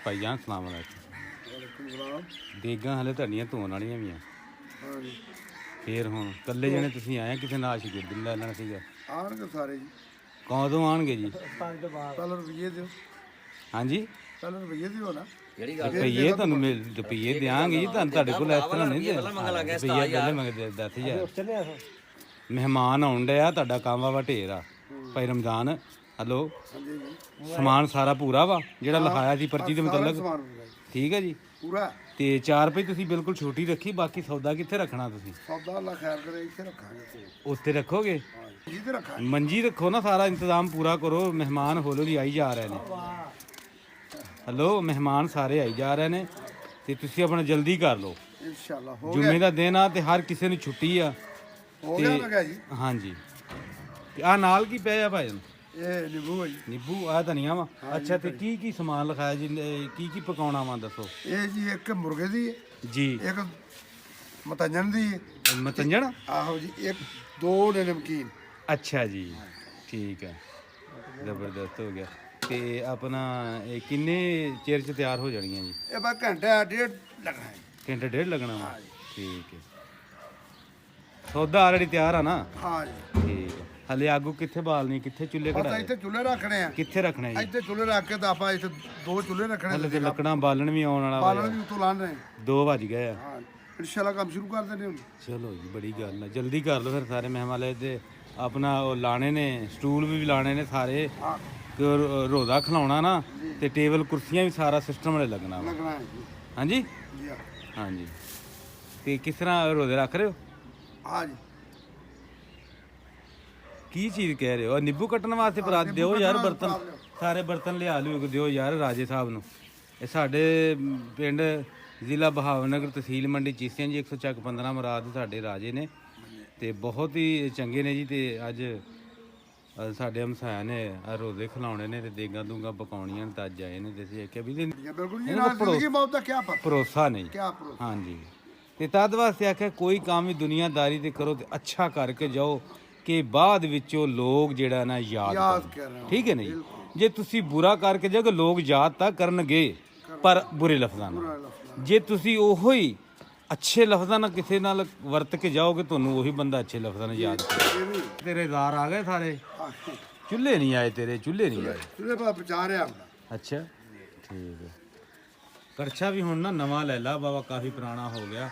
ਭਾਈਆਂ ਸਲਾਮ ਅਲੈਕੁਮ। ਦੇਗਾਂ ਹਲੇ ਤੁਹਾਡੀਆਂ ਧੋਣ ਵਾਲੀਆਂ ਵੀ ਆ। ਫੇਰ ਹੁਣ ਇਕੱਲੇ ਜਣੇ ਤੁਸੀਂ ਆਏ, ਕਿਸੇ ਨਾਲ ਸ਼ਗਿਰਦ ਲੈ ਲੈਣਾ ਸੀਗਾ। ਆਉਣਗੇ ਸਾਰੇ ਜੀ। ਕਦੋਂ ਆਉਣਗੇ ਜੀ? ਕੱਲ ਰੁਪਈਏ ਦਿਓ। ਹਾਂਜੀ, ਕੱਲ ਰੁਪਈਏ ਦਿਓ ਨਾ। ਰੁਪਈਏ ਤੁਹਾਨੂੰ ਰੁਪਈਏ ਦਿਆਂਗੇ ਜੀ। ਤੁਹਾਨੂੰ ਤੁਹਾਡੇ ਕੋਲ ਇਸ ਤਰ੍ਹਾਂ ਨਹੀਂ ਦੇ ਰੁਪਈਆ ਪਹਿਲੇ ਮੰਗਦੇ 10,000। ਮਹਿਮਾਨ ਆਉਣ ਡਿਆ, ਤੁਹਾਡਾ ਕੰਮ ਵਾ ਢੇਰ ਆ। ਭਾਈ ਰਮਜ਼ਾਨ ਹਲੋ, ਸਮਾਨ ਸਾਰਾ ਪੂਰਾ ਵਾ ਜਿਹੜਾ ਲਿਖਾਇਆ ਸੀ ਪਰਚੀ ਦੇ ਮੁਤਲਕ? ਠੀਕ ਹੈ ਜੀ ਪੂਰਾ। ਤੇ 4 ਰੁਪਏ ਤੁਸੀਂ ਬਿਲਕੁਲ ਛੋਟੀ ਰੱਖੀ, ਬਾਕੀ ਸੌਦਾ ਕਿੱਥੇ ਰੱਖਣਾ ਤੁਸੀਂ? ਸੌਦਾ ਅੱਲਾ ਖੈਰ ਕਰੇ, ਇੱਥੇ ਰੱਖਾਂਗੇ। ਉੱਥੇ ਰੱਖੋਗੇ? ਜੀ ਤੇ ਰੱਖਾਂਗੇ। ਮੰਜੀ ਰੱਖੋ ਨਾ, ਸਾਰਾ ਇੰਤਜ਼ਾਮ ਪੂਰਾ ਕਰੋ। ਮਹਿਮਾਨ ਹੌਲੀ ਆਈ ਜਾ ਰਹੇ ਨੇ। ਹਲੋ, ਮਹਿਮਾਨ ਸਾਰੇ ਆਈ ਜਾ ਰਹੇ ਨੇ ਤੇ ਤੁਸੀਂ ਆਪਣਾ ਜਲਦੀ ਕਰ ਲਓ। ਇਨਸ਼ਾਅੱਲਾ ਹੋ ਗਿਆ। ਜੁਮੇ ਦਾ ਦਿਨ ਆ ਤੇ ਹਰ ਕਿਸੇ ਨੂੰ ਛੁੱਟੀ ਆ। ਹੋ ਗਿਆ ਮੈਂ ਕਿਹਾ ਜੀ। ਹਾਂਜੀ, ਆ ਨਾਲ ਕੀ ਪਿਆ ਭਾਈ? ਇਹ ਨਿੰਬੂ ਹੈ ਜੀ। ਨਿੰਬੂ ਆ ਧਨੀਆ ਵਾ। ਅੱਛਾ, ਤੇ ਕੀ ਕੀ ਸਮਾਨ ਲਿਖਾਇਆ ਜੀ? ਕੀ ਕੀ ਪਕਾਉਣਾ ਵਾ ਦੱਸੋ? ਇਹ ਜੀ ਇੱਕ ਮੁਰਗੇ ਦੀ ਹੈ ਜੀ, ਇੱਕ ਮਤੰਜਣ ਦੀ ਹੈ। ਮਤੰਜਣ? ਆਹੋ ਜੀ, ਇੱਕ 2 ਨੇ ਨਮਕੀਨ। ਅੱਛਾ ਜੀ, ਠੀਕ ਹੈ, ਜ਼ਬਰਦਸਤ ਹੋ ਗਿਆ। ਤੇ ਆਪਣਾ ਇਹ ਕਿੰਨੇ ਚਿਰ ਚ ਤਿਆਰ ਹੋ ਜਾਣੀਆਂ ਜੀ? ਇਹ ਬਸ ਘੰਟਾ ਡੇਢ ਲੱਗਣਾ ਹੈ। ਘੰਟਾ ਡੇਢ ਲੱਗਣਾ ਵਾ। ਠੀਕ ਹੈ, ਸੌਦਾ ਆਲਰੇਡੀ ਤਿਆਰ ਆ ਨਾ? ਹਾਂ ਜੀ, ਠੀਕ ਹੈ। ਹਲੇ ਆਗੂ ਕਿੱਥੇ ਬਾਲਣੀ, ਕਿੱਥੇ ਚੁੱਲ੍ਹੇ ਬਸ ਕਢਾਏ? ਇੱਥੇ ਚੁੱਲ੍ਹੇ ਰੱਖਣੇ ਆ। ਕਿੱਥੇ ਰੱਖਣੇ ਜੀ? ਇੱਥੇ ਚੁੱਲ੍ਹੇ ਰੱਖ ਕੇ ਤਾਂ ਆਪਾਂ ਇੱਥੇ 2 ਚੁੱਲ੍ਹੇ ਰੱਖਣੇ। ਹਲੇ ਤੇ ਲੱਕੜਾਂ ਬਾਲਣ ਵੀ ਆਉਣ ਵਾਲਾ ਵਾ। ਬਾਲਣ ਵੀ ਉੱਤੋਂ ਲਾਣ ਰਹੇ। 2 ਵੱਜ ਗਏ ਆ। ਹਾਂ, ਇਨਸ਼ਾਅੱਲਾ ਕੰਮ ਸ਼ੁਰੂ ਕਰ ਦਿੰਦੇ ਹੁਣ। ਚਲੋ ਜੀ, ਬੜੀ ਗੱਲ ਹੈ, ਜਲਦੀ ਕਰ ਲਓ ਫਿਰ। ਸਾਰੇ ਮਹਿਮਾਨ ਲੈ ਤੇ ਆਪਣਾ ਉਹ ਲਾਣੇ ਨੇ, ਸਟੂਲ ਵੀ ਲਾਣੇ ਨੇ ਸਾਰੇ। ਹਾਂ, ਰੋਜ਼ਾ ਖਿਲਾਉਣਾ ਨਾ, ਤੇ ਟੇਬਲ ਕੁਰਸੀਆਂ ਵੀ ਸਾਰਾ ਸਿਸਟਮ ਵਾਲੇ ਲੱਗਣਾ ਵਾ। ਲੱਗਣਾ ਹੈ ਜੀ। ਹਾਂਜੀ ਜੀ ਹਾਂ। ਹਾਂਜੀ। ਤੇ ਕਿਸ ਤਰ੍ਹਾਂ ਰੋਜ਼ੇ ਰੱਖ ਰਹੇ ਹੋ? ਹਾਂ ਜੀ। ਕੀ ਚੀਜ਼ ਕਹਿ ਰਹੇ ਹੋ? ਨਿੰਬੂ ਕੱਟਣ ਵਾਸਤੇ ਪਰਾਤ ਦਿਓ ਯਾਰ, ਬਰਤਨ ਸਾਰੇ ਬਰਤਨ ਲਿਆ ਲਿਓ ਦਿਓ ਯਾਰ ਰਾਜੇ ਸਾਹਿਬ ਨੂੰ। ਇਹ ਸਾਡੇ ਪਿੰਡ ਜ਼ਿਲ੍ਹਾ ਬਹਾਵਨਗਰ, ਤਹਿਸੀਲ ਮੰਡੀ ਚੀਸਿਆਂ ਜੀ, 115 ਮਰਾਦ ਸਾਡੇ ਰਾਜੇ ਨੇ ਤੇ ਬਹੁਤ ਹੀ ਚੰਗੇ ਨੇ ਜੀ। ਤੇ ਅੱਜ ਸਾਡੇ ਹਮਸਾਇਆ ਨੇ ਰੋਜ਼ੇ ਖਿਲਾਉਣੇ ਨੇ ਤੇ ਦੇਗਾਂ ਦੂੰਗਾਂ ਪਕਾਉਣੀਆਂ ਤਾਂ ਅੱਜ ਆਏ ਨੇ। ਤੇ ਅਸੀਂ ਆਖਿਆ ਵੀ ਬਿਲਕੁਲ ਜੀ, ਨਾਲ ਜ਼ਿੰਦਗੀ ਮੌਤ ਦਾ ਕੀ ਪਤਾ, ਭਰੋਸਾ ਨਹੀਂ। ਕੀ ਭਰੋਸਾ। ਹਾਂਜੀ, ਤੇ ਤਦ ਵਾਸਤੇ ਆਖਿਆ ਕੋਈ ਕੰਮ ਵੀ ਦੁਨੀਆਦਾਰੀ ਤੇ ਕਰੋ ਤੇ ਅੱਛਾ ਕਰਕੇ ਜਾਓ ਕਿ ਬਾਅਦ ਵਿੱਚੋਂ ਲੋਕ ਜਿਹੜਾ ਨਾ ਯਾਦ ਕਰਨ। ਠੀਕ ਹੈ ਨਹੀਂ? ਜੇ ਤੁਸੀਂ ਬੁਰਾ ਕਰਕੇ ਜਾਓਗੇ ਲੋਕ ਯਾਦ ਤਾਂ ਕਰਨਗੇ, ਪਰ ਬੁਰੇ ਲਫ਼ਜ਼ਾਂ ਨਾਲ। ਜੇ ਤੁਸੀਂ ਉਹੋ ਹੀ ਅੱਛੇ ਲਫ਼ਜ਼ਾਂ ਨਾਲ ਕਿਸੇ ਨਾਲ ਵਰਤ ਕੇ ਜਾਓਗੇ, ਤੁਹਾਨੂੰ ਉਹੀ ਬੰਦਾ ਅੱਛੇ ਲਫ਼ਜ਼ਾਂ ਨਾਲ ਯਾਦ ਕਰੇਗਾ। ਤੇਰੇ ਦਾਰ ਆ ਗਏ ਸਾਰੇ? ਚੁੱਲ੍ਹੇ ਨਹੀਂ ਆਏ ਤੇਰੇ? ਚੁੱਲ੍ਹੇ ਨਹੀਂ ਆਏ? ਚੁੱਲ੍ਹੇ ਪਾ ਬਚਾ ਰਿਹਾ। ਅੱਛਾ, ਠੀਕ ਹੈ। ਕਰਛਾ ਵੀ ਹੁਣ ਨਾ ਨਵਾਂ ਲੈ ਲਾ ਬਾਬਾ, ਕਾਫੀ ਪੁਰਾਣਾ ਹੋ ਗਿਆ।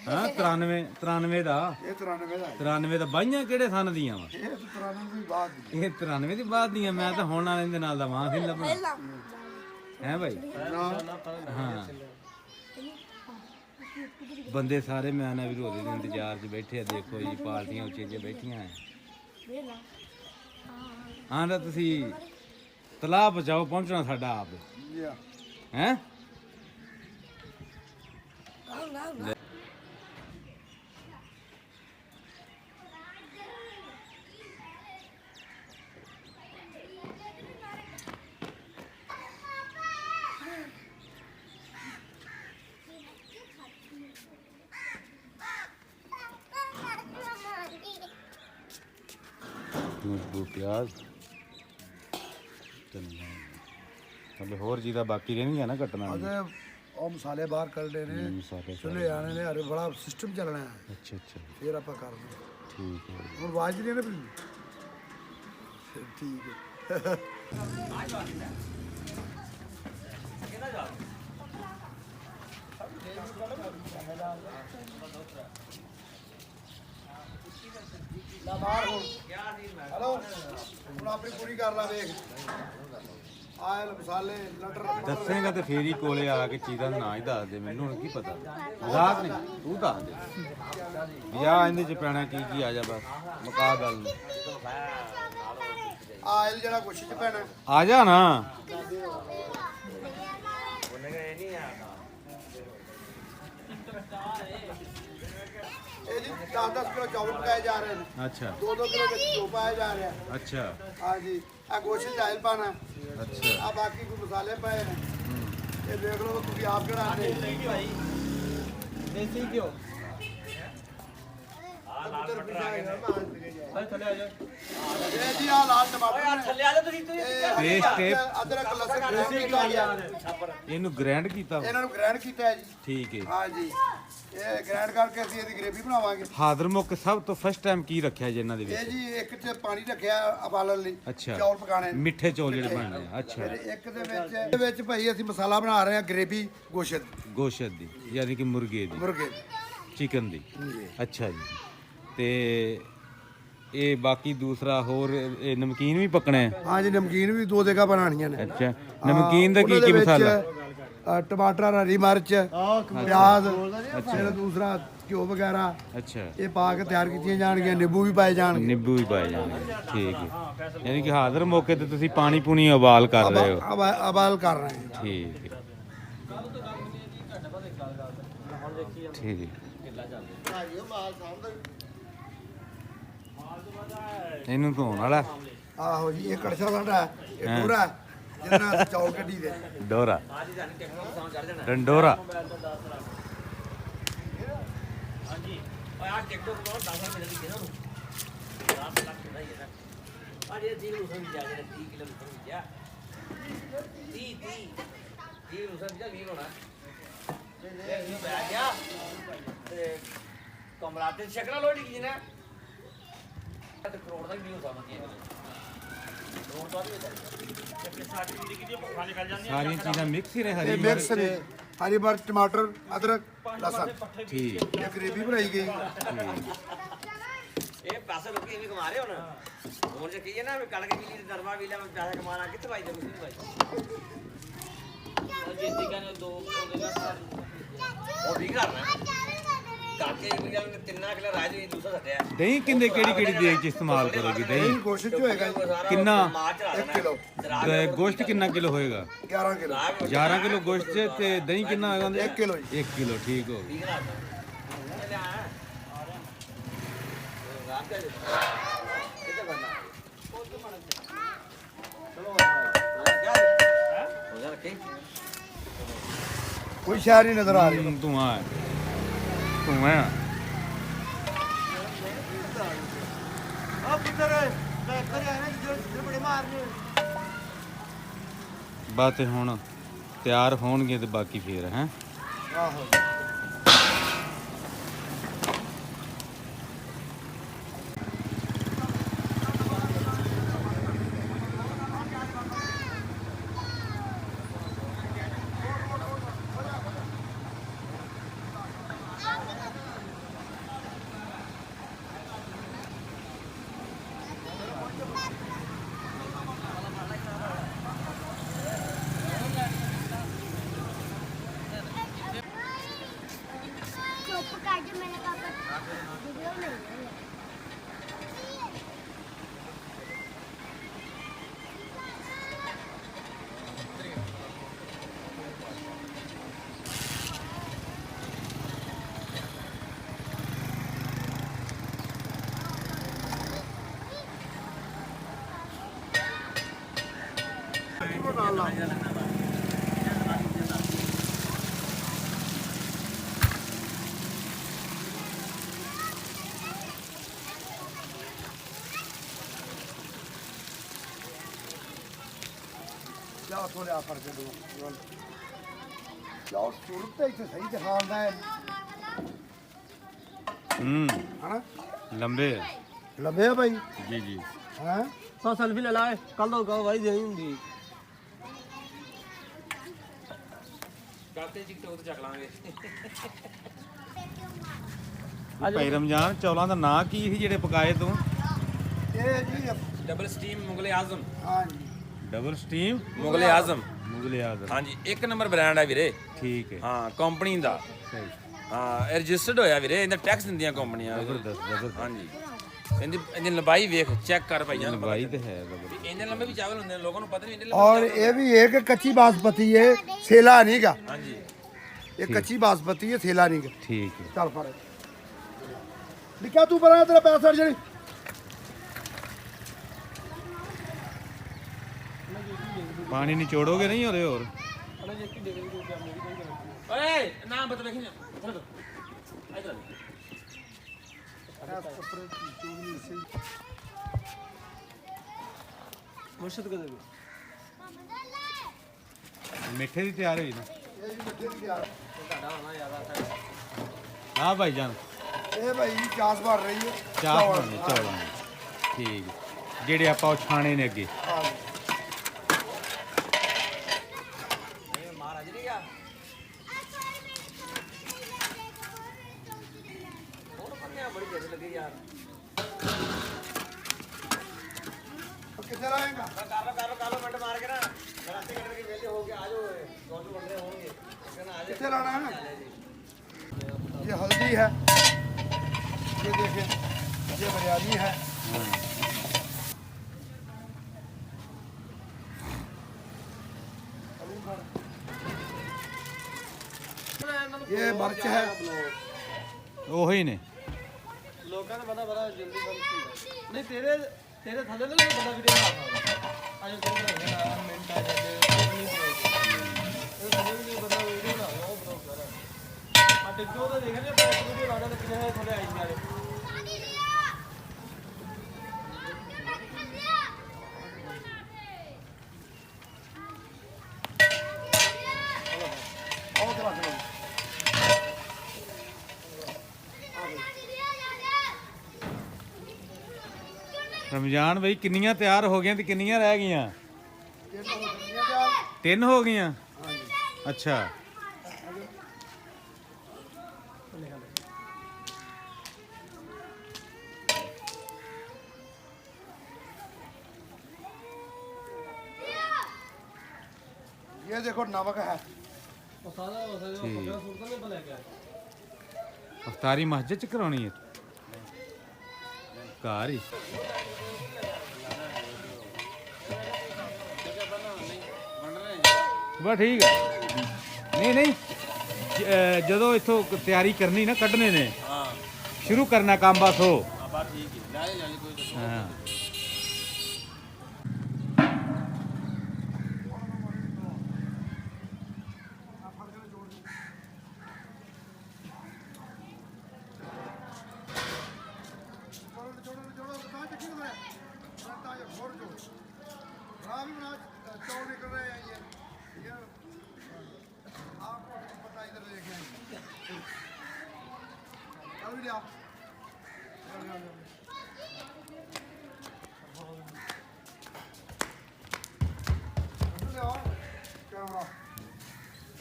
ਹਾਂ, 93 ਦਾ। ਇਹ 93 ਦਾ। 93 ਦਾ। ਬਾਈਆਂ ਕਿਹੜੇ ਸਨ ਦੀਆਂ ਵਾ? ਇਹ 93 ਦੀ ਬਾਤ ਦੀ। ਇਹ 93 ਦੀ ਬਾਅਦ ਦੀਆਂ। ਮੈਂ ਤਾਂ ਹੁਣ ਵਾਲੇ ਦੇ ਨਾਲ ਦਾ ਵਾਂ ਸੀ ਲੱਭਣਾ ਹੈ ਭਾਈ। ਹਾਂ, ਬੰਦੇ ਸਾਰੇ ਮੈਂ ਨਾ ਵੀ ਰੋਜ਼ੇ ਦੇ ਇੰਤਜ਼ਾਰ 'ਚ ਬੈਠੇ ਆ। ਦੇਖੋ ਜੀ, ਪਾਰਟੀਆਂ ਉੱਚੇ ਉੱਚੇ ਬੈਠੀਆਂ ਆ। ਹਾਂ ਤਾਂ ਤੁਸੀਂ ਤਲਾਬ ਬਚਾਓ, ਪਹੁੰਚਣਾ ਸਾਡਾ ਆਪ ਹੈ। ਪਿਆਜ਼ ਹਲੇ ਹੋਰ ਜੀ ਦਾ ਬਾਕੀ ਰਹਿਣਗੀਆਂ ਨਾ ਕੱਟਣਾ। ਉਹ ਮਸਾਲੇ ਬਾਹਰ ਕੱਢ ਲਏ ਨੇ, ਮਸਾਲੇ ਚੁੱਲ੍ਹੇ ਆਣੇ ਨੇ, ਅਰੇ ਬੜਾ ਸਿਸਟਮ ਚੱਲਣਾ ਹੈ। ਅੱਛਾ ਅੱਛਾ, ਫਿਰ ਆਪਾਂ ਕਰਦੇ। ਠੀਕ ਹੈ। ਹੁਣ ਆਵਾਜ਼ ਨਹੀਂ ਨਾ ਪਈ। ਠੀਕ ਹੈ। ਹੈਲੋ, ਹੁਣ ਆਪਣੀ ਪੂਰੀ ਕਰ ਲਾ। ਵੇਖ ਆਇਲ ਮਸਾਲੇ ਲਟਰ ਦੱਸੇਗਾ ਤੇ ਫੇਰ ਹੀ ਕੋਲੇ ਆ ਕੇ ਚੀਜ਼ਾਂ ਦਾ ਨਾਂ ਹੀ ਦੱਸ ਦੇ ਮੈਨੂੰ। ਹੁਣ ਕੀ ਪਤਾ, ਮਜ਼ਾਕ ਨਹੀਂ, ਤੂੰ ਦੱਸ ਦੇ ਯਾ ਇਹਦੇ ਚ ਪੈਣਾ ਕੀ ਕੀ। ਆ ਜਾ ਬਸ, ਮੁਕਾ ਗੱਲ ਨੂੰ। ਆਇਲ ਜਿਹੜਾ ਕੁਛ ਚ ਪੈਣਾ। ਆ ਜਾ ਨਾ। ਇਹ ਜੀ 10-10 ਕਿਲੋ ਚਾਵਲ ਪਕਾਏ ਜਾ ਰਹੇ ਨੇ। ਅੱਛਾ, 2-2 ਕਿਲੋ ਵਿੱਚ ਘਿਓ ਪਾਇਆ ਜਾ ਰਿਹਾ। ਅੱਛਾ, ਹਾਂ ਜੀ, ਆ ਗੋਸ਼ਤ ਚ ਆਇਲ ਪਾਣਾ। ਅੱਛਾ, ਆ ਬਾਕੀ ਕੋਈ ਮਸਾਲੇ ਪਏ ਨੇ। ਇਹ ਦੇਖ ਲਓ ਤੁਸੀਂ ਆਪ ਕਿਹੜਾ ਆਂਦੇ। ਦੇਸੀ ਘਿਓ। ਇਹ ਜੀ ਆ ਲਾਲ ਟਮਾਟਰ ਥੱਲੇ ਆ ਜਾ ਤੁਸੀਂ ਪੇਸਟ ਹੈ, ਅਦਰਕ ਲਸਣ ਇਹਨੂੰ ਗ੍ਰਾਈਂਡ ਕੀਤਾ ਇਹਨਾਂ ਨੂੰ ਗ੍ਰਾਈਂਡ ਕੀਤਾ ਹੈ ਜੀ। ਠੀਕ ਹੈ। ਹਾਂ ਜੀ, ਇਹ ਗ੍ਰਾਈਂਡ ਕਰਕੇ ਅਸੀਂ ਇਹਦੀ ਗ੍ਰੇਵੀ ਬਣਾਵਾਂਗੇ। ਹਾਜ਼ਰਮੁਖ ਸਭ ਤੋਂ ਫਸਟ ਟਾਈਮ ਕੀ ਰੱਖਿਆ ਜੀ ਇਹਨਾਂ ਦੇ ਇਹ ਵਿੱਚ? ਜੀ ਇੱਕ ਤੇ ਪਾਣੀ ਰੱਖਿਆ ਉਬਾਲਣ ਲਈ, ਅੱਛਾ। ਚੌਲ ਪਕਾਣੇ ਨੇ। ਮਿੱਠੇ ਚੌਲ ਜਿਹੜੇ ਬਣਨੇ ਆ। ਅੱਛਾ। ਫਿਰ ਇੱਕ ਦੇ ਵਿੱਚ ਭਾਈ ਅਸੀਂ ਮਸਾਲਾ ਬਣਾ ਰਹੇ ਹਾਂ ਗ੍ਰੇਵੀ ਗੋਸ਼ਤ ਗੋਸ਼ਤ ਦੀ ਯਾਨੀ ਕਿ ਮੁਰਗੇ ਦੀ, ਮੁਰਗੇ ਚਿਕਨ ਦੀ। ਅੱਛਾ ਜੀ। ਤੇ ਇਹ ਬਾਕੀ ਦੂਸਰਾ ਹੋਰ ਇਹ ਨਮਕੀਨ ਵੀ ਪਕਣਾ ਹੈ? ਹਾਂ ਜੀ, ਨਮਕੀਨ ਵੀ 2 ਜਗ੍ਹਾ ਬਣਾਉਣੀਆਂ ਨੇ। ਅੱਛਾ। ਨਮਕੀਨ ਦਾ ਉਹਨਾਂ ਕੀ ਦੇ ਮਸਾਲਾ? ਵਿੱਚ, ਟਮਾਟਰ, ਹਰੀ ਮਿਰਚ, ਪਿਆਜ਼, ਫਿਰ ਦੂਸਰਾ ਘਿਓ ਵਗੈਰਾ ਅੱਛਾ। ਇਹ ਪਾ ਕੇ ਤਿਆਰ ਕੀਤੀਆਂ ਜਾਣਗੀਆਂ। ਨਿੰਬੂ ਵੀ ਪਾਏ ਜਾਣਗੇ। ਨਿੰਬੂ ਵੀ ਪਾਏ ਜਾਣਗੇ। ਠੀਕ ਹੈ। ਯਾਨੀ ਕਿ ਹਾਜ਼ਰ ਮੌਕੇ ਤੇ ਤੁਸੀਂ ਪਾਣੀ ਪੂਣੀ ਉਬਾਲ ਕਰ ਰਹੇ ਹੋ? ਉਬਾਲ ਕਰ ਰਹੇ ਹਾਂ। ਠੀਕ ਹੈ। ਠੀਕ ਹੈ। ਇਹਨੂੰ ਧੋਣ ਵਾਲਾ? ਆਹੋ ਜੀ, ਇਹ ਕੜਛਾ ਸਾਡਾ ਹੈ, ਇਹ ਡੋਰਾ ਜਿਹਦੇ ਨਾਲ ਅਸੀਂ ਚੌਲ ਕੱਢੀ ਦੇ। ਡੋਰਾ, ਡੰਡੋਰਾ। ਹਾਂਜੀ ਆ ਟਿਕਟੋਕ ਤੋਂ 10 ਰੁਪਏ ਦੀ ਕਿਹਨਾਂ ਨੂੰ 10 ਲੱਖ ਦਾ ਹੀ ਹੈ ਨਾ। ਆ ਜੇ 30 ਨੂੰ ਸਮਝ ਜਾ ਜਿਹੜਾ 30 ਕਿਲੋਮੀਟਰ ਵਿੱਚ ਆ 30 ਨੂੰ ਸਮਝ ਜਾ 20 ਹੋਣਾ ਇਹ ਨੂੰ ਬੈ ਗਿਆ ਤੇ ਕਮਰਾਤੇ ਸ਼ਕਲਾਂ ਲੋੜੀ ਕੀ ਨਾ ਤੇ ਕਰੋੜ ਦਾ ਵੀ ਹੋ ਸਕਦਾ ਹੈ। ਕਰੋੜ ਦਾ ਵੀ ਹੈ। ਸਾਡੀ ਜ਼ਿੰਦਗੀ ਦੀ ਭੁੱਖਾਂ ਨਿਕਲ ਜਾਂਦੀਆਂ ਸਾਰੀਆਂ ਚੀਜ਼ਾਂ ਮਿਕਸ ਹੀ ਨੇ? ਹਰੀ ਇਹ ਮਿਕਸ ਨੇ, ਹਰੀ ਮਿਰਚ, ਟਮਾਟਰ, ਅਦਰਕ, ਲਸਣ। ਠੀਕ। ਇਹ ਗ੍ਰੇਵੀ ਬਣਾਈ ਗਈ। ਇਹ ਪੈਸੇ ਲੋਕੀ ਐਵੇਂ ਕਮਾ ਰਹੇ ਹੁਣ ਜੇ ਕਹੀਏ ਨਾ ਵੀ ਕਣਕ ਕਿਲੀ ਤੇ ਦਰਵਾ ਵੀ ਲੈ ਮੈਂ ਪੈਸਾ ਕਮਾਣਾ ਕਿੱਥੇ ਭਾਈ ਦੇ ਕੁਝ ਨਹੀਂ ਭਾਈ ਉਹ ਜਿੱਦੀ ਕਹਿੰਦੇ ਦੋ ਉਹਦੇ ਨਾਲ ਉਹ ਵੀ ਕਰਨਾ ਕਾਕੇ ਵੀ ਗੱਲ 3 ਕਿਲੋ ਰਾਜ ਵੀ ਦੂਸਰਾ ਸੱਟਿਆ ਦਹੀਂ ਕਿੰਨੇ ਕਿਹੜੀ ਦੇਗ ਚ ਇਸਤੇਮਾਲ ਕਰੋਗੇ? ਇਹ ਦਹੀਂ ਗੋਸ਼ਤ ਚ ਹੋਏਗਾ ਜੀ। ਕਿੰਨਾ? 1 ਕਿਲੋ, ਗੋਸ਼ਤ ਕਿੰਨਾ ਕਿਲੋ ਹੋਏਗਾ? 11 ਕਿਲੋ। 11 ਕਿਲੋ ਗੋਸ਼ਤ ਚ ਤੇ ਦਹੀਂ ਕਿੰਨਾ ਹੋਏਗਾ? 1 ਕਿਲੋ ਜੀ। 1 ਕਿਲੋ। ਠੀਕ ਹੋ ਠੀਕ ਗਿਆ। ਕੋਈ ਸ਼ਹਿਰ ਨਹੀਂ ਨਜ਼ਰ ਆ ਰਹੀ। ਧੂਆਂ ਹੈ, ਧੂਆਂ ਹੈ। ਬਸ ਹੁਣ ਤਿਆਰ ਹੋਣਗੇ ਤੇ ਬਾਕੀ ਫੇਰ ਹੈ। ਆਹੋ। चुप कर जो मैंने कहा वीडियो नहीं है। ਲਿਆਓ ਥੋੜੇ ਆ ਫੜ ਕੇ ਦੋ। ਲਿਆਓ ਸੂਰਤ ਤੇ ਇੱਥੇ ਸਹੀ ਦਿਖਾਉਂਦਾ ਹੈ ਹਨਾ। ਲੰਬੇ ਹੈ। ਲੰਬੇ ਆ ਭਾਈ ਜੀ ਜੀ। ਹਾਂ ਸਾ ਸੈਲਫੀ ਲੈ ਲਾਏ ਕੱਲ ਤੋਂ ਕਹੋ ਭਾਈ ਦੇਣੀ ਹੁੰਦੀ ਕਾਤੇ ਟਿਕਟੋਕ ਤੇ ਚੱਕ ਲਾਂਗੇ ਭਾਈ ਰਮਜ਼ਾਨ, ਚੌਲਾਂ ਦਾ ਨਾਂ ਕੀ ਸੀ ਜਿਹੜੇ ਪਕਾਏ ਤੂੰ? ਇਹ ਜੀ ਡਬਲ ਸਟੀਮ ਮੁਗਲੇ ਆਜ਼ਮ ਹਾਂ ਜੀ, ਡਬਲ ਸਟੀਮ ਮੁਗਲੇ ਆਜ਼ਮ ਮੁਗਲੇ ਆਜ਼ਮ। ਹਾਂਜੀ 1 ਨੰਬਰ ਬ੍ਰਾਂਡ ਹੈ ਵੀਰੇ। ਠੀਕ ਹੈ। ਹਾਂ ਕੰਪਨੀ ਦਾ। ਸਹੀ। ਹਾਂ ਇਹ ਰਜਿਸਟਰਡ ਹੋਇਆ ਵੀਰੇ, ਇਹਦਾ ਟੈਕਸ ਦਿੰਦੀਆਂ ਕੰਪਨੀਆਂ। ਜ਼ਬਰਦਸਤ ਜ਼ਬਰਦਸਤ। ਹਾਂਜੀ ਇਹਦੀ ਲੰਬਾਈ ਵੇਖ ਚੈੱਕ ਕਰ ਭਾਈ ਜਾਨ। ਲੰਬਾਈ ਤੇ ਹੈ ਜ਼ਬਰਦਸਤ। ਇੰਨੇ ਲੰਬੇ ਵੀ ਚਾਵਲ ਹੁੰਦੇ ਨੇ, ਲੋਕਾਂ ਨੂੰ ਪਤਾ ਨਹੀਂ ਇੰਨੇ और ये भी है कि कच्ची बासमती है, सेला नहीं का। ਹਾਂਜੀ ये कच्ची बासमती है, सेला नहीं का। ਠੀਕ ਹੈ। चल फड़ लिखा तू बना तेरा पैसा जड़ी ਪਾਣੀ ਨਿਚੋੜੋਗੇ ਨਹੀਂ ਉਹਦੇ ਹੋਰ? ਓਏ ਨਾਮ ਬਤਾ ਲਿਖੀ ਨਾ ਮੁਰਸ਼ਦ ਕਦੇ ਵੀ ਮਿੱਠੇ ਦੀ ਤਿਆਰ ਹੋਈ ਨਾ ਇਹ ਜੀ ਮਿੱਠੇ ਦੀ ਤਿਆਰ ਤੁਹਾਡਾ ਹੋਣਾ ਜ਼ਿਆਦਾ ਹਾਂ ਭਾਈ ਜਾਨ ਇਹ ਭਾਈ ਚਾਸ ਬਣ ਰਹੀ ਹੈ ਚਾਹ ਬਣਾਉਣੀ ਚੌਲਾਂ ਦੀ ਠੀਕ ਜਿਹੜੇ ਆਪਾਂ ਉਹ ਛਾਣੇ ਨੇ ਅੱਗੇ ਹਾਂ ਜੀ। ਮਹਾਰਾਜ ਨਹੀਂ ਗਿਆ ਹੋਰ ਪੰਨਿਆ ਬੜੀ ਦੇਰ ਲੱਗੀ ਯਾਰ ਕਿੱਥੇ ਲਾਏਗਾ ਕਰ ਲੋ ਮਿੰਟ ਮਾਰ ਕੇ ਨਾ ਰਾਤੇ ਕੱਢ ਕੇ ਵੇਲੇ ਹੋ ਕੇ ਆ ਜਾਓ ਗੋਲ ਬੰਦੇ ਹੋਣਗੇ ਕਹਿੰਦਾ ਆ कितने लाना है ना ये हल्दी है ये देखें ये बिरयानी है ये मिर्च है ਉਹੀ ਨੇ ਲੋਕਾਂ ਨੂੰ ਪਤਾ ਜਲਦੀ ਬੰਦ ਨਹੀਂ ਤੇਰੇ ਥੱਲੇ ਨਾ ਬੰਦਾ ਵੀਡੀਓ ਬਣਾ ਸਕਦਾ ਆਜੋ ਤੇਰੇ ਨਾਲ ਮਿੰਟ ਆ ਜਾਂਦੇ ਨਹੀਂ ਇਹ ਥੱਲੇ ਵੀ ਬੰਦਾ ਵੀਡੀਓ ਬਣਾ ਉਹ ਬਲੌਗ ਕਰ ਆ ਟਿਕਟੋਕ ਤੇ ਦੇਖਦੇ ਬਲੌਗ ਵੀਡੀਓ ਲਾਉਂਦਾ ਤਾਂ ਕਿੰਨੇ ਥੱਲੇ ਆਈ ਜਾਂਦੇ और चला चलो ਰਮਜ਼ਾਨ ਬਈ ਕਿੰਨੀਆਂ ਤਿਆਰ ਹੋ ਗਈਆਂ ਤੇ ਕਿੰਨੀਆਂ ਰਹਿ ਗਈਆਂ ये तो धनिया डाल 3 ਹੋ ਗਈਆਂ हाँ जी ਅੱਛਾ ये देखो नमक है ਉਹ ਸਾਰਾ ਉਹ ਪਕੜਾ ਸੁਰਤਾਂ ਨੇ ਬਲੇ ਗਿਆ ਅਫਤਾਰੀ ਮਸਜਿਦ ਚ ਕਰਾਉਣੀ ਹੈ ਘਰ ਹੀ ਬਸ ਠੀਕ ਆ ਨਹੀਂ ਨਹੀਂ ਜਦੋਂ ਇੱਥੋਂ ਤਿਆਰੀ ਕਰਨੀ ਨਾ ਕੱਢਣੇ ਨੇ ਹਾਂ ਸ਼ੁਰੂ ਕਰਨਾ ਕੰਮ ਬਸ ਹੋ ਬਾ ਠੀਕ ਹੈ ਲੈ ਕੋਈ ਹਾਂ चौल निकल रहे हैं ये आपको नहीं पता इधर देखें चल भी आओ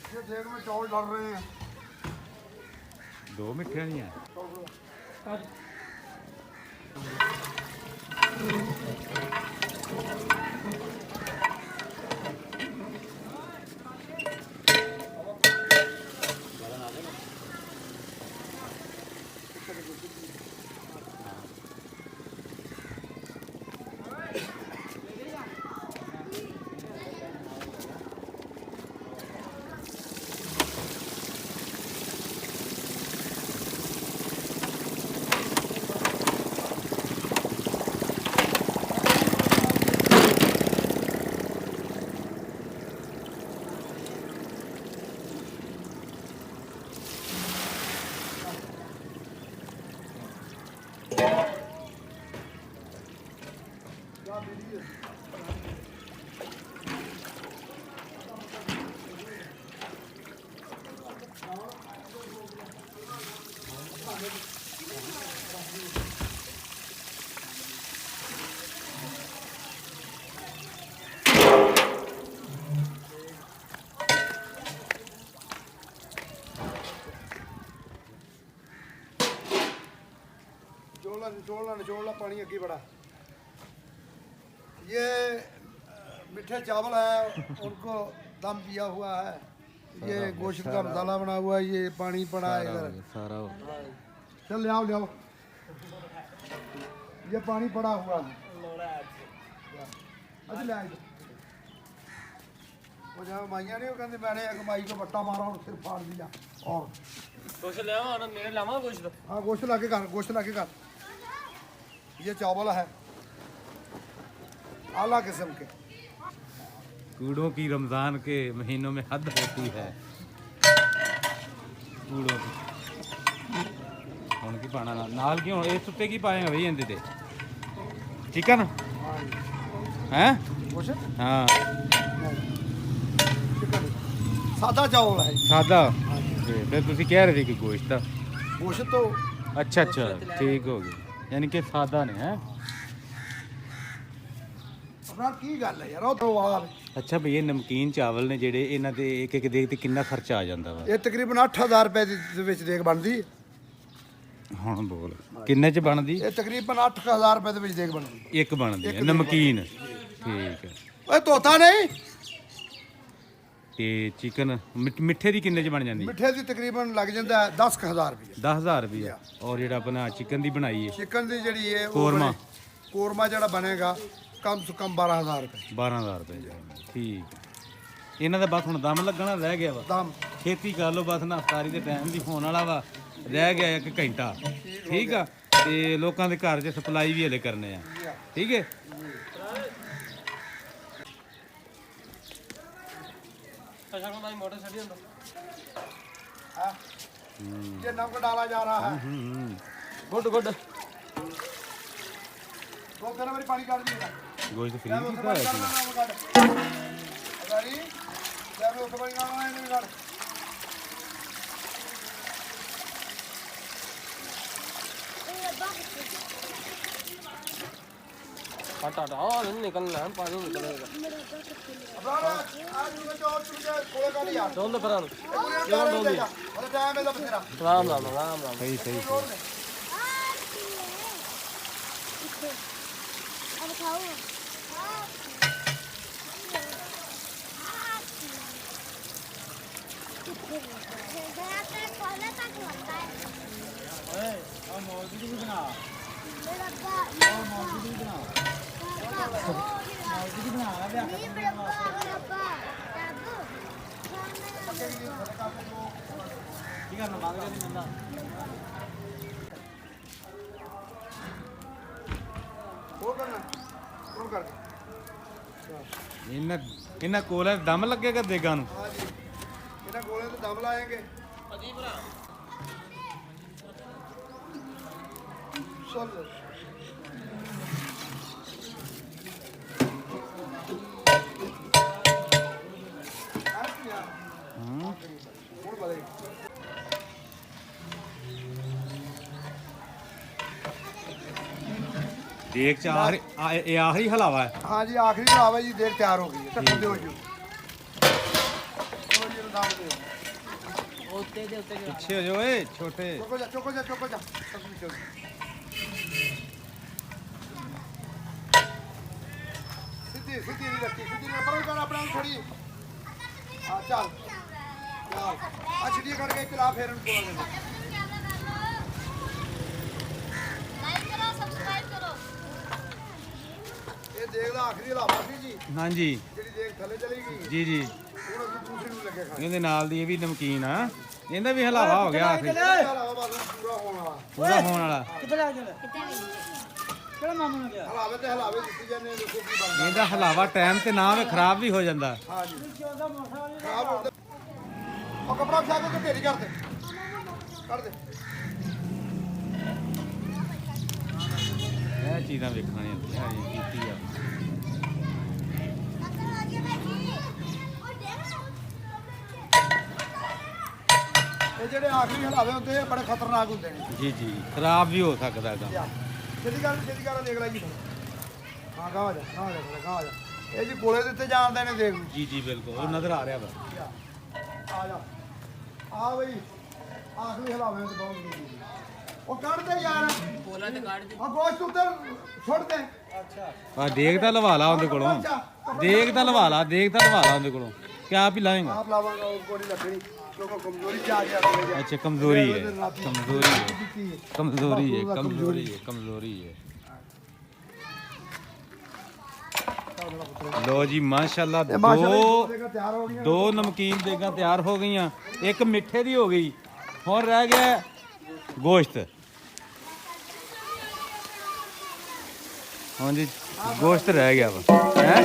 ये देख में चौल डाल रहे हैं ਦੋ ਮਿੱਠੀਆਂ ਨਹੀਂ ਆ निचोड़ना पानी अगे बड़ा ये मीठे चावल है उनको दम दिया हुआ है ये गोश्त का मसाला बना हुआ है ये पानी पड़ा है इधर ਸਾਰਾ चल ले आओ ये पानी पड़ा हुआ है अच्छा ले आओ वो जब माइया नहीं वो कहते मैंने एक माई को बट्टा मारा और सिर फाड़ दिया और ਕੁਛ ਲਿਆਵਾਂ ਉਹਨਾਂ ਮੇਰੇ ਲਾਵਾਂ ਕੁਛ हाँ गोश्त ला के कर गोश्त ला के कर ये चावल है आला किस्म के कूड़ों की रमज़ान के महीनों में हद होती है कूड़ों की ਹੁਣ ਹੁਣ ਕੀ ਪਾਣਾ ਨਾਲ ਕੀ ਹੁਣ ਇਸ ਉੱਤੇ ਕੀ ਪਾਏਗਾ ਬਈ ਇਹਦੇ ਤੇ ਚਿਕਨ ਹੈ ਕੁਛ ਹਾਂ ਚਿਕਨ ਸਾਦਾ ਚਾਵਲ ਹੈ ਸਾਦਾ ਤੇ ਤੁਸੀਂ ਕਹਿ ਰਹੇ ਸੀ ਕਿ ਗੋਸ਼ਤ ਦਾ ਗੋਸ਼ਤ ਤੋਂ ਅੱਛਾ ਅੱਛਾ ਠੀਕ ਹੋ ਗਿਆ ਯਾਨੀ ਕਿ ਸਾਦਾ ਨੇ ਹੈ ਆਪਣਾ ਕੀ ਗੱਲ ਹੈ ਯਾਰ ਉਹ ਤੋਂ ਬਾਅਦ ਅੱਛਾ ਭਈ ਇਹ ਨਮਕੀਨ ਚਾਵਲ ਨੇ ਜਿਹੜੇ ਇਹਨਾਂ ਦੇ ਇੱਕ ਇੱਕ ਦੇਗ ਤੇ ਕਿੰਨਾ ਖਰਚਾ ਆ ਜਾਂਦਾ ਵਾ ਇਹ ਤਕਰੀਬਨ 8000 ਰੁਪਏ ਦੇ ਵਿੱਚ ਦੇਖ ਬਣਦੀ ਹੁਣ ਬੋਲ ਕਿੰਨੇ ਚ ਬਣਦੀ ਇਹ ਤਕਰੀਬਨ 8000 ਰੁਪਏ ਦੇ ਵਿੱਚ ਦੇਖ ਬਣਦੀ ਇੱਕ ਬਣਦੀ ਹੈ ਨਮਕੀਨ ਠੀਕ ਹੈ ਓਏ ਤੋਤਾ ਨਹੀਂ ਤੇ ਚਿਕਨ ਮਿੱਠੇ ਦੀ ਕਿੰਨੇ ਚ ਬਣ ਜਾਂਦੀ ਮਿੱਠੇ ਦੀ ਤਕਰੀਬਨ ਲੱਗ ਜਾਂਦਾ 10000 ਰੁਪਏ 10000 ਰੁਪਇਆ ਔਰ ਜਿਹੜਾ ਆਪਣਾ ਚਿਕਨ ਦੀ ਬਣਾਈ ਹੈ ਚਿਕਨ ਦੀ ਜਿਹੜੀ ਹੈ ਉਹ ਕੋਰਮਾ। ਕੋਰਮਾ ਜਿਹੜਾ ਬਣੇਗਾ ਕਮ ਸੇ ਕਮ 12000 ਰੁਪਏ 12000 ਰੁਪਏ ਠੀਕ ਹੈ ਇਹਨਾਂ ਦਾ ਬਸ ਹੁਣ ਦਮ ਲੱਗਣਾ ਰਹਿ ਗਿਆ ਵਾ ਦਮ ਖੇਤੀ ਕਰ ਲਓ ਬਸ ਨਾਫਤਾਰੀ ਦੇ ਟਾਈਮ ਵੀ ਹੋਣ ਵਾਲਾ ਵਾ ਰਹਿ ਗਿਆ 1 ਘੰਟਾ ਠੀਕ ਆ ਤੇ ਲੋਕਾਂ ਦੇ ਘਰ 'ਚ ਸਪਲਾਈ ਵੀ ਹਲੇ ਕਰਨੇ ਆ ਠੀਕ ਹੈ ये नमक डाला जा रहा है ਗੁੱਡ ਗੁੱਡ दो तीन बारी पानी काट दिएगा ਗੋਸ਼ਤ ਫਰੀ ਕੀਤਾ ਹੋਇਆ ਸੀ अगाड़ी ले लो तो पानी डालना है नहीं काट ਹਟ ਹਟ ਆ ਨਹੀਂ ਨਿਕਲਣਾ ਪਾਣੀ ਨਿਕਲੇਗਾ अब आज तुम्हें तो और तुझे कोले का नहीं यार ਡੋਲ ਦੇ ਪਰਾਂ ਨੂੰ यार डोल देगा और टाइम है तो तेरा ਰਾਮ ਰਾਮ ਰਾਮ ਰਾਮ ਸਹੀ ਸਹੀ ਸਹੀ अब खाओ और करना और कर ਇਹਨਾਂ ਕੋਲੇ ਦਮ ਲੱਗੇਗਾ ਦੇਗਾਂ ਨੂੰ हाँ जी इन्हें गोले तो दम लाएंगे चल ਦੇਗ ਚ ਇਹ ਆਖਰੀ ਹਲਾਵਾ ਹੈ हाँ जी आखिरी हलावा जी देर तैयार हो गई है ढक्कन दो जी चलो जी दाम दे ਉੱਤੇ ਦੇ ਉੱਤੇ ਪਿੱਛੇ ਹੋ ਜਾਓ ਏ ਛੋਟੇ चोको जा चोको जा चोको जा तस्वीर चल सीधी सीधी नहीं रखी सीधी नहीं पर कर अपना थोड़ी हां चल चल आ छिड़ी करके खिला फेर उनको लाइक करो सब्सक्राइब करो ये देख ला आखिरी हलावा सी जी ਹਾਂਜੀ ਜਿਹੜੀ ਦੇਖ ਥੱਲੇ ਚਲੀ ਗਈ ਜੀ ਜੀ ਹੁਣ ਅਸੀਂ ਦੂਸਰੀ ਨੂੰ ਲੱਗੇ ਖਾਣ ਇਹਦੇ ਨਾਲ ਦੀ ਇਹ ਵੀ ਨਮਕੀਨ ਆ ਇਹਦਾ ਵੀ ਹਲਾਵਾ ਹੋ ਗਿਆ ਆਖਰੀ ਹਲਾਵਾ ਬਸ ਪੂਰਾ ਹੋਣ ਵਾਲਾ ਪੂਰਾ ਹੋਣ ਵਾਲਾ ਹਲਾਵੇ ਤੇ ਹਲਾਵੇ ਦਿੱਤੀ ਜਾਂਦੇ ਨੇ ਦੇਖੋ ਕੀ ਬਣਦਾ ਇਹਦਾ ਹਲਾਵਾ ਟਾਈਮ ਤੇ ਨਾ ਹੋਵੇ ਖਰਾਬ ਵੀ ਹੋ ਜਾਂਦਾ ਹਾਂ ਜੀ ਖਰਾਬ ਹੋ ਉਹ ਕਪੜਾ ਵਿਛਾ ਕੇ ਢੇਰੀ ਕਰ ਦੇ ਕਰ ਦੇ ਇਹ ਚੀਜ਼ਾਂ ਵੇਖਣੀਆਂ ਹੁੰਦੀਆਂ ਇਹ ਕੀਤੀ ਆ ਇਹ ਜਿਹੜੇ ਆਖਰੀ ਹਲਾਵੇ ਹੁੰਦੇ ਆ ਬੜੇ ਖਤਰਨਾਕ ਹੁੰਦੇ ਨੇ ਜੀ ਜੀ ਖਰਾਬ ਵੀ ਹੋ ਸਕਦਾ ਹੈਗਾ ਛੇਤੀ ਕਰ ਦੇਖ ਲੈ ਜੀ ਹਾਂ ਗਾਹ ਜਾ ਗਾਹ ਜਾ ਇਹ ਜੀ ਕੋਲੇ ਦੇ ਉੱਤੇ ਜਾਂਦੇ ਨੇ ਦੇਖ ਜੀ ਜੀ ਬਿਲਕੁਲ ਉਹ ਨਜ਼ਰ ਆ ਰਿਹਾ ਵਾ ਆ ਜਾ ਆ ਬਈ ਆਖਰੀ ਹਲਾਵੇ ਤੇ ਬਹੁਤ ਜ਼ਰੂਰੀ ਉਹ ਕੱਢ ਦੇ ਯਾਰ ਕੋਲਾ ਤੇ ਕੱਢ ਦੇ ਆ ਗੋਸ਼ਤ ਉੱਤੇ ਛੁੱਟ ਦੇ ਆ ਦੇਖ ਤਾਂ ਲਵਾ ਲਾ ਉਹਦੇ ਕੋਲੋਂ ਦੇਖ ਤਾਂ ਲਵਾ ਲਾ ਉਹਦੇ ਕੋਲੋਂ ਕਿਆ ਵੀ ਲਾਏਗਾ ਆਪ ਲਾਵਾਂਗਾ ਉਹ ਕੋਲੀ ਲੱਕੜੀ ਕਿਉਂਕਿ ਕਮਜ਼ੋਰੀ ਚ ਆ ਜਾਂਦੀ ਹੈ ਅੱਛਾ ਕਮਜ਼ੋਰੀ ਹੈ ਕਮਜ਼ੋਰੀ ਹੈ ਲੋ ਜੀ ਮਾਸ਼ਾਅੱਲਾ ਤਿਆਰ ਹੋ ਗਈਆਂ ਦੋ ਨਮਕੀਨ ਦੇਗਾਂ ਤਿਆਰ ਹੋ ਗਈਆਂ ਇੱਕ ਮਿੱਠੇ ਦੀ ਹੋ ਗਈ ਹੁਣ ਰਹਿ ਗਿਆ ਗੋਸ਼ਤ ਹਾਂਜੀ ਗੋਸ਼ਤ ਰਹਿ ਗਿਆ ਵਾ ਹੈ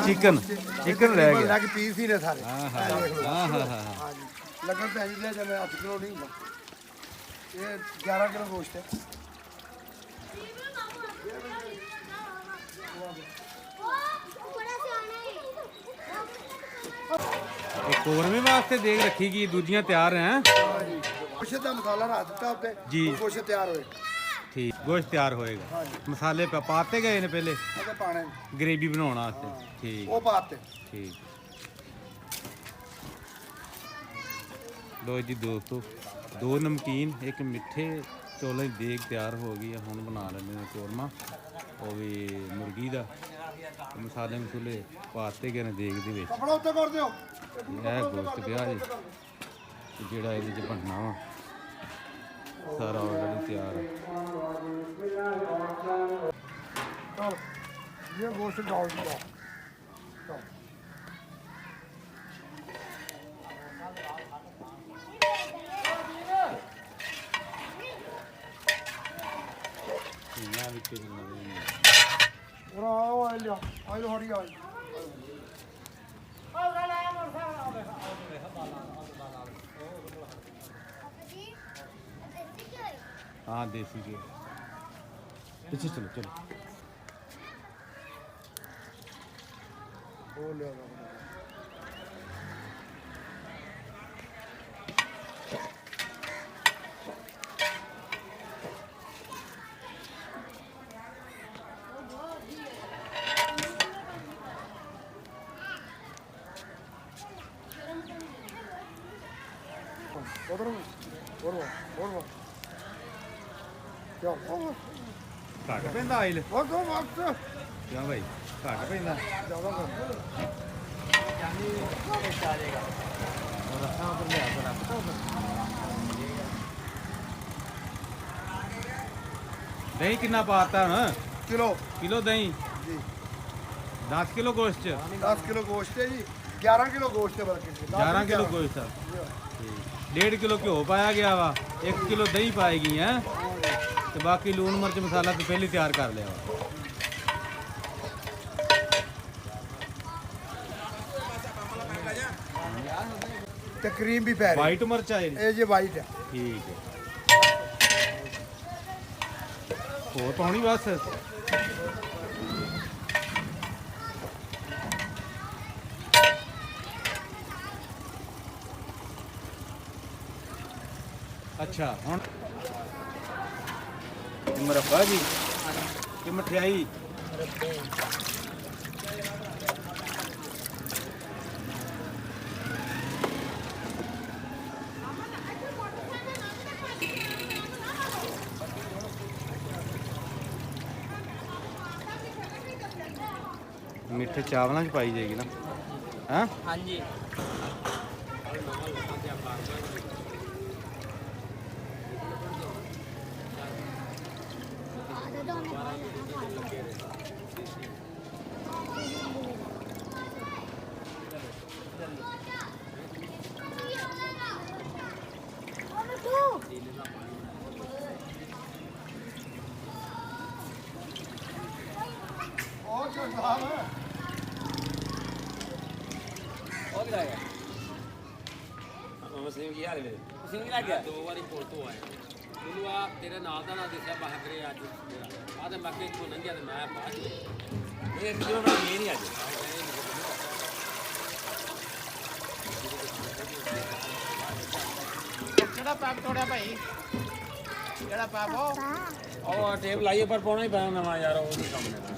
ਚਿਕਨ ਰਹਿ ਗਿਆ ਲੱਗ ਪੀਸ ਹੀ ਨੇ ਸਾਰੇ ਹਾਂ ਹਾਂ ਹਾਂ ਹਾਂਜੀ ਲੱਗਣ ਤਾਂ ਇੰਜ ਦੇ ਜਿਵੇਂ 8 ਕਿਲੋ ਨਹੀਂ ਹੁੰਦਾ ये 11 किलो गोश्त है। ਇਹ ਕੋਰਮੇ ਵਾਸਤੇ ਦੇਖ ਰੱਖੀ ਗਈ, ਦੂਜੀਆਂ ਤਿਆਰ ਹੈ। गोश्त का मसाला रख दिता उत्ते जी। गोश्त तैयार होए। ਠੀਕ, ਗੋਸ਼ਤ ਤਿਆਰ ਹੋਏਗਾ। ਮਸਾਲੇ ਪਾਤੇ ਗਏ ਨੇ ਪਹਿਲੇ अगे पाने ਗਰੇਵੀ ਬਣਾਉਣ ਵਾਸਤੇ। ਠੀਕ वो पाते ਠੀਕ। ਲੋ ਜੀ ਦੋਸਤੋ, 2 ਨਮਕੀਨ, 1 ਮਿੱਠੇ ਚੌਲਾਂ ਦੀ ਦੇਗ ਤਿਆਰ ਹੋ ਗਈ ਹੈ। ਹੁਣ ਬਣਾ ਲੈਂਦੇ ਨੇ ਕੋਰਮਾ, ਉਹ ਵੀ ਮੁਰਗੀ ਦਾ। ਮਸਾਲੇ ਮਸੂਲੇ ਪਾਤੇ ਗਏ ਨੇ ਦੇਗ ਦੇ ਵਿੱਚ। कपड़ा उत्ते कर दियो। ਇਹ ਗੋਸ਼ਤ ਪਿਆ ਜੀ, ਤੇ ਜਿਹੜਾ ਇਹਦੇ 'ਚ ਬਣਨਾ ਵਾ ਸਾਰਾ ਆਲਰੇਡੀ ਤਿਆਰ ਹੈ। चल ये गोश्त डाल दिया। चल ਇਹਨਾਂ ਵਿੱਚ ਨਵੇਂ और आओ आ लिया आ लो हरी आ हाँ देसी के पीछे चलो चलो। वो ले आओ। और क्या घट पैंदा आइल वक्त वक्त क्यों भाई घट पैंदा ज्यादा कर और रखा पर ले आ रखा दही कितना पाता है किलो किलो दही जी 10 किलो गोश्त 10 किलो गोश्त है जी 11 किलो गोश्त है बल्कि 11 किलो गोश्त है। 1.5 किलो घ्यो पाया गया वा, 1 किलो दही पाएगी है, तो बाकी लून मिर्च मसाला तो पहले तैयार कर लिया वा। ते क्रीम भी पै रही वाइट मिर्च आई है ये जी वाइट है ठीक है। ਹੋਰ ਪਾਉਣੀ ਬਸ। ਅੱਛਾ ਹੁਣ ਮਰੱਬਾ ਜੀ ਕਿ ਮਠਿਆਈ ਮਿੱਠੇ ਚਾਵਲਾਂ 'ਚ ਪਾਈ ਜਾਏਗੀ ਨਾ ਹਾਂ ਹਾਂਜੀ और जो साहब है ਉਹ ਕਿਹੜਾ ਹੈ ਮਸਲੀਮ ਕੀ ਹਾਲ ਹੈ ਤੁਸੀਂ ਵੀ ਲੱਗ ਗਿਆ 2 ਵਾਰੀ ਪੁੱਲ ਤੋਂ ਆਇਆ ਮੈਨੂੰ ਆ ਤੇਰੇ ਨਾਲ ਦਾ ਨਾ ਦਿਸਿਆ ਬਾਹਰੇ ਅੱਜ ਆ ਤੇ ਮੱਕੇ ਤੋਂ ਲੰਘਿਆ ਤੇ ਮੈਂ ਬਾਅਦ ਇਹ ਕਿਉਂ ਨਾ ਇਹ ਨਹੀਂ ਅੱਜ ਕਿਹੜਾ ਪੈਪ ਤੋੜਿਆ ਭਾਈ ਕਿਹੜਾ ਪੈਪ ਉਹ ਟੇਪ ਲਾਈਏ ਪਰ ਪਾਉਣਾ ਹੀ ਪੈਣਾ ਨਵਾਂ ਯਾਰ ਉਹ ਨਹੀਂ ਕੰਮ ਲੈਣਾ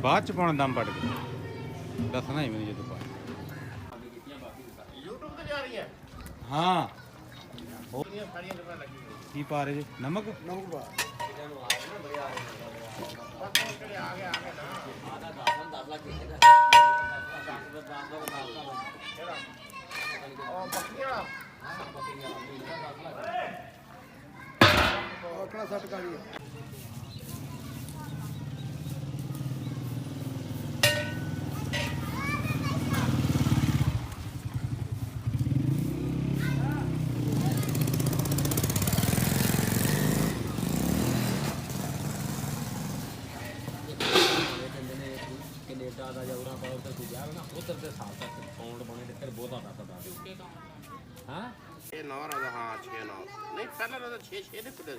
ਬਾਅਦ ਚ ਪਾਉਣਾ ਦਮ ਪੜ ਕੇ ਦੱਸਣਾ ਹੀ ਮੈਨੂੰ ਜਦੋਂ ਪਾ YouTube ਤੇ ਜਾ ਰਹੀ ਹੈ ਹਾਂ ਕਿੰਨੀਆਂ ਸਾਰੀਆਂ ਦੁਕਾਨਾਂ ਲੱਗੀ ਹੋਈ ਕੀ ਪਾ ਰਹੇ ਜੀ ਨਮਕ नमक बा ਬਸ ਕਿਹੜੇ ਆ ਗਿਆ ਨਾ ਆਦਾ 10 ਲੱਖ ਕਿਹਦਾ ਕਿਹੜਾ ਉਹ ਬੱਕੀਆਂ अपना सेट करिए ਕੈਨੇਡਾ ਦਾ ਜੌਰਾ ਪਾਉ ਤੇ ਤੂੰ ਜਾ ਨਾ ਉਧਰ ਦੇ ਸਾਲ ਤੱਕ ਸਾਊਂਡ ਬਣੇ ਤੇ ਫਿਰ ਬਹੁਤਾ ਦੱਸਦਾ ਹਾਂ ਇਹ 9 ਰਾਦਾ ਹਾਂ 6 9 ਨਹੀਂ ਪਹਿਲਾਂ ਰਾਦਾ 6 6 ਦੇ ਕੁੱਤੇ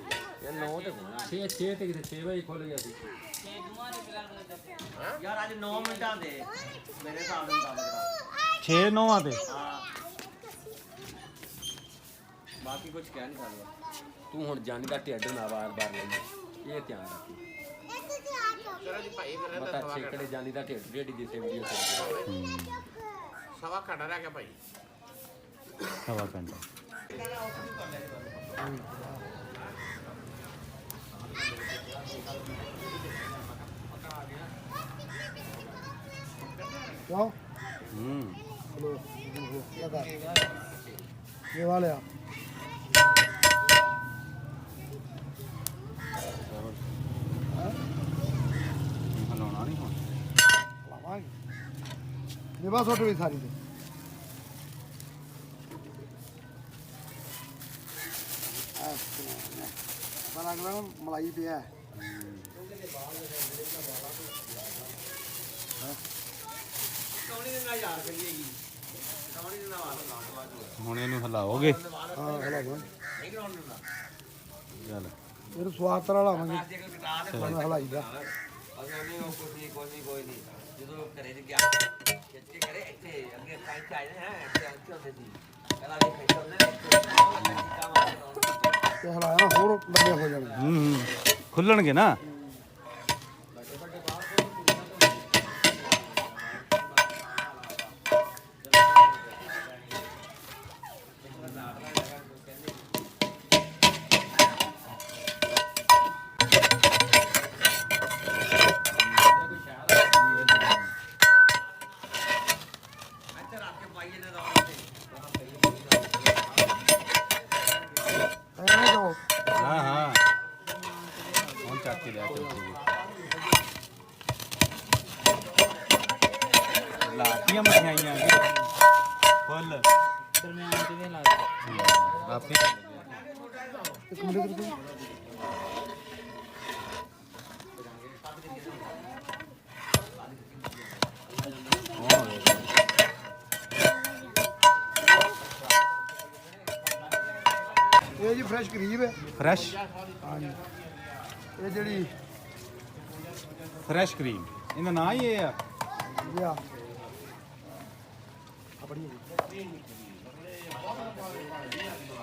ਇਹ 9 ਤੇ 6 ਤੇ ਕਿਤੇ 6 ਵਜੇ ਖੁੱਲ ਗਿਆ ਸੀ ਯਾਰ ਅੱਜ 9 ਮਿੰਟਾਂ ਦੇ ਮੇਰੇ ਹਿਸਾਬ ਨਾਲ ਗੱਲ ਕਰਾ 6 9 ਤੇ ਬਾਕੀ ਕੁਝ ਕਹਿ ਨਹੀਂ ਸਕਦਾ ਤੂੰ ਹੁਣ ਜਾਨੀ ਦਾ ਢਿੱਡ ਨਾ ਵਾਰ-ਵਾਰ ਲਈ ਇਹ ਧਿਆਨ ਰੱਖੀ ਚਲੋ ਜੀ ਭਾਈ ਫਿਰ ਇਹਦਾ ਪਤਾ ਛੇਕੜੇ ਜਾਨੀ ਦਾ ਢਿੱਡ ਰੇਡੀ ਜਿਸੇ ਵੀਡੀਓ ਤੇ ਸਵਾ ਘੰਟਾ ਰਹਿ ਗਿਆ ਭਾਈ ਸਵਾ ਘੰਟਾ क्यों ਹੂੰ लगा ये वाले आप ਹਲਾਉਣਾ ਨਹੀਂ ਹੁਣ लावांगे ये बस ऑटो भी सारी दे पता लग रहा मलाई पे है ਕੌਣੀ ਦੇ ਨਾਲ ਯਾਰ ਕਰੀਏਗੀ ਕੌਣੀ ਦੇ ਨਾਲ ਹੁਣ ਇਹਨੂੰ ਹਲਾਓਗੇ हाँ हला दो ਨਹੀਂ ਕਰਾਉਣ ਦਿੰਦਾ ਚੱਲ फिर स्वाद तरह लावांगे ਅੱਜ ਇੱਕ ਕਿਤਾਬ ਦੇ मैं हलाई दा ਅਗਰ ਉਹ ਕੋਈ ਨਹੀਂ ਜਦੋਂ ਘਰੇ ਤੇ ਗਿਆ ਖਿੱਚ ਕੇ ਕਰੇ ਇੱਥੇ ਅੱਗੇ ਕਾਈ ਚਾਹੀਦੇ ਹੈ ਇੱਥੇ ਅੰਚੋ ਦੇ ਦੀ ਪਹਿਲਾਂ ਇਹ ਖੇਤੋਂ ਨੇ ते हलाया होर लगे हो जाएंगे ਹੂੰ ਖੁੱਲਣਗੇ ਨਾ ਇੱਥੇ ਰੱਖ ਕੇ ਪਾਈਏ ਨੇ ਦਾ ऐ जाओ ਹਾਂ ਹਾਂ ਹੁਣ ਚੱਕ ਕੇ ਲਿਆ ਚੱਲ ਲਾਤੀਆਂ ਮਠਿਆਈਆਂ ਫੁੱਲ ਦਰਮਿਆਨ ਤੇ ਲਾ ਆਪੇ एक मिनट रुको ये जी फ्रेश करीब है ਫਰੈਸ਼ हाँ जी ये जड़ी ਫਰੈਸ਼ ਕਰੀਮ ਇਹਦਾ ਨਾਂ ਹੀ ਇਹ ਆ या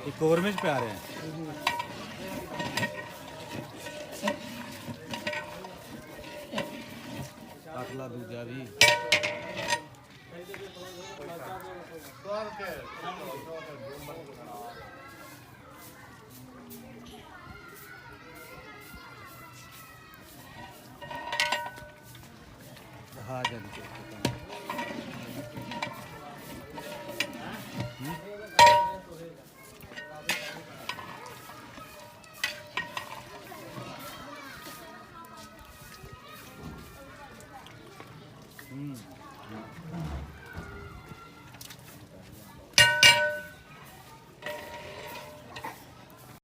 ਇੱਕ ਹੋਰ ਵਿੱਚ ਪਿਆ ਰਿਹਾ ਹੈ ਅਗਲਾ ਦੂਜਾ ਵੀ ਹਾਂ ਜਲਦੀ ਹੂੰ